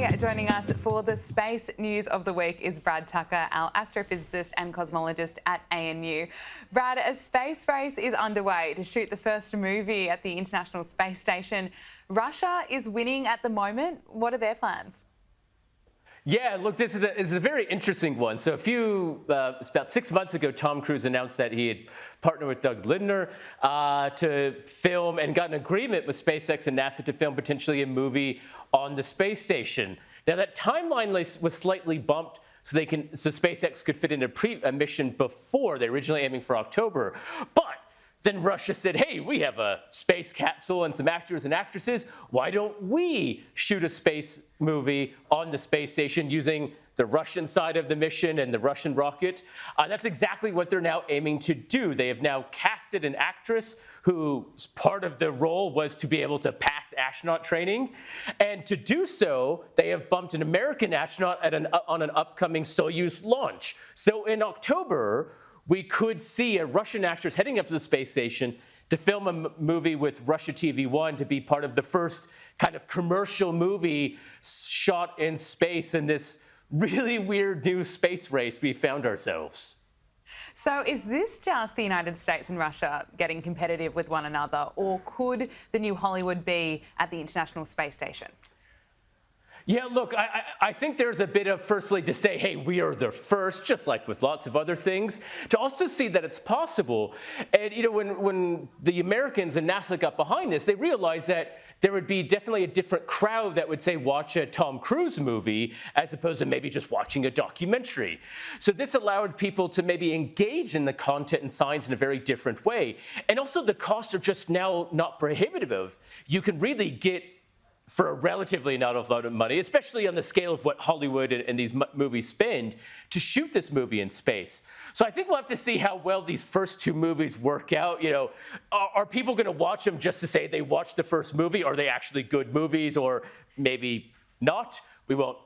Today, joining us for the space news of the week is Brad Tucker, our astrophysicist and cosmologist at ANU. Brad, a space race is underway to shoot the first movie at the International Space Station. Russia is winning at the moment. What are their plans? Yeah, look, this is a very interesting one. So about 6 months ago, Tom Cruise announced that he had partnered with Doug Lindner to film and got an agreement with SpaceX and NASA to film potentially a movie on the space station. Now that timeline was slightly bumped so SpaceX could fit in a mission before. They were originally aiming for October, but then Russia said, hey, we have a space capsule and some actors and actresses. Why don't we shoot a space movie on the space station using the Russian side of the mission and the Russian rocket? That's exactly what they're now aiming to do. They have now casted an actress whose part of the role was to be able to pass astronaut training. And to do so, they have bumped an American astronaut on an upcoming Soyuz launch. So in October, we could see a Russian actress heading up to the space station to film a movie with Russia TV1 to be part of the first kind of commercial movie shot in space in this really weird new space race we found ourselves. So is this just the United States and Russia getting competitive with one another, or could the new Hollywood be at the International Space Station? Yeah, look, I think there's a bit of, firstly, to say, hey, we are the first, just like with lots of other things, to also see that it's possible. And, you know, when the Americans and NASA got behind this, they realized that there would be definitely a different crowd that would, say, watch a Tom Cruise movie as opposed to maybe just watching a documentary. So this allowed people to maybe engage in the content and science in a very different way. And also the costs are just now not prohibitive. You can really get, for a relatively not a lot of money, especially on the scale of what Hollywood and these movies spend, to shoot this movie in space. So I think we'll have to see how well these first two movies work out. You know, are people going to watch them just to say they watched the first movie? Are they actually good movies, or maybe not? We won't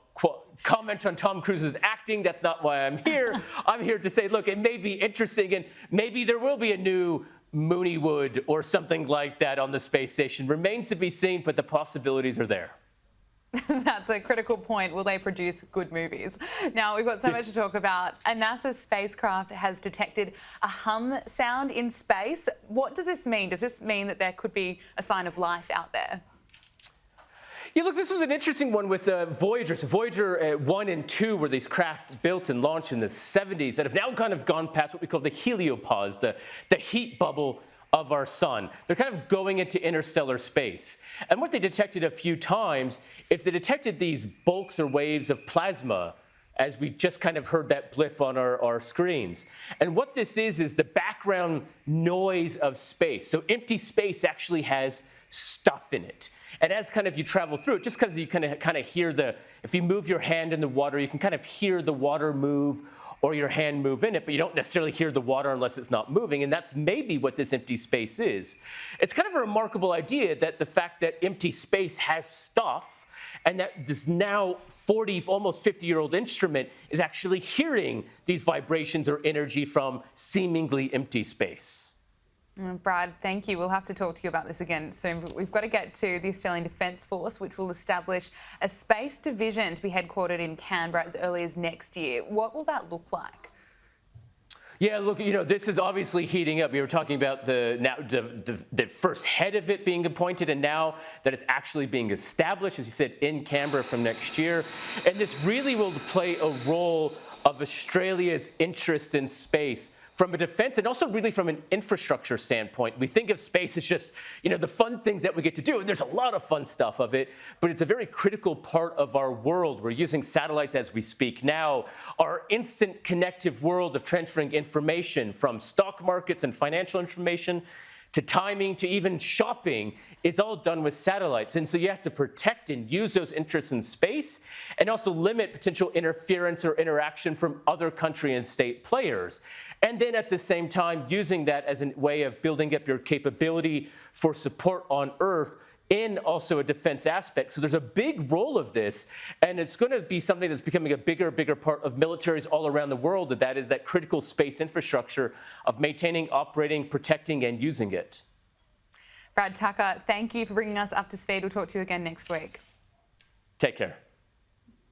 comment on Tom Cruise's acting. That's not why I'm here. I'm here to say, look, it may be interesting, and maybe there will be a new Mooneywood or something like that on the space station. Remains to be seen, but the possibilities are there. That's a critical point. Will they produce good movies? Now, we've got so much to talk about. A NASA spacecraft has detected a hum sound in space. What does this mean? Does this mean that there could be a sign of life out there? Yeah, look, this was an interesting one with Voyager. So Voyager 1 and 2 were these craft built and launched in the 70s that have now kind of gone past what we call the heliopause, the heat bubble of our sun. They're kind of going into interstellar space. And what they detected a few times is they detected these bulks or waves of plasma, as we just kind of heard that blip on our screens. And what this is the background noise of space. So empty space actually has stuff in it. And as kind of you travel through it, just because you kind of hear if you move your hand in the water, you can kind of hear the water move or your hand move in it, but you don't necessarily hear the water unless it's not moving. And that's maybe what this empty space is. It's kind of a remarkable idea that the fact that empty space has stuff, and that this now 40, almost 50-year-old instrument is actually hearing these vibrations or energy from seemingly empty space. Brad, thank you. We'll have to talk to you about this again soon, but we've got to get to the Australian Defence Force, which will establish a space division to be headquartered in Canberra as early as next year. What will that look like? Yeah, look, you know, this is obviously heating up. We were talking about the first head of it being appointed, and now that it's actually being established, as you said, in Canberra from next year. And this really will play a role of Australia's interest in space from a defense and also really from an infrastructure standpoint. We think of space as just, you know, the fun things that we get to do, and there's a lot of fun stuff of it, but it's a very critical part of our world. We're using satellites as we speak now. Our instant connective world of transferring information from stock markets and financial information to timing, to even shopping, is all done with satellites. And so you have to protect and use those interests in space and also limit potential interference or interaction from other country and state players. And then at the same time, using that as a way of building up your capability for support on Earth in also a defense aspect. So there's a big role of this, and it's going to be something that's becoming a bigger part of militaries all around the world, that is that critical space infrastructure of maintaining, operating, protecting, and using it. Brad Tucker, thank you for bringing us up to speed. We'll talk to you again next week. Take care.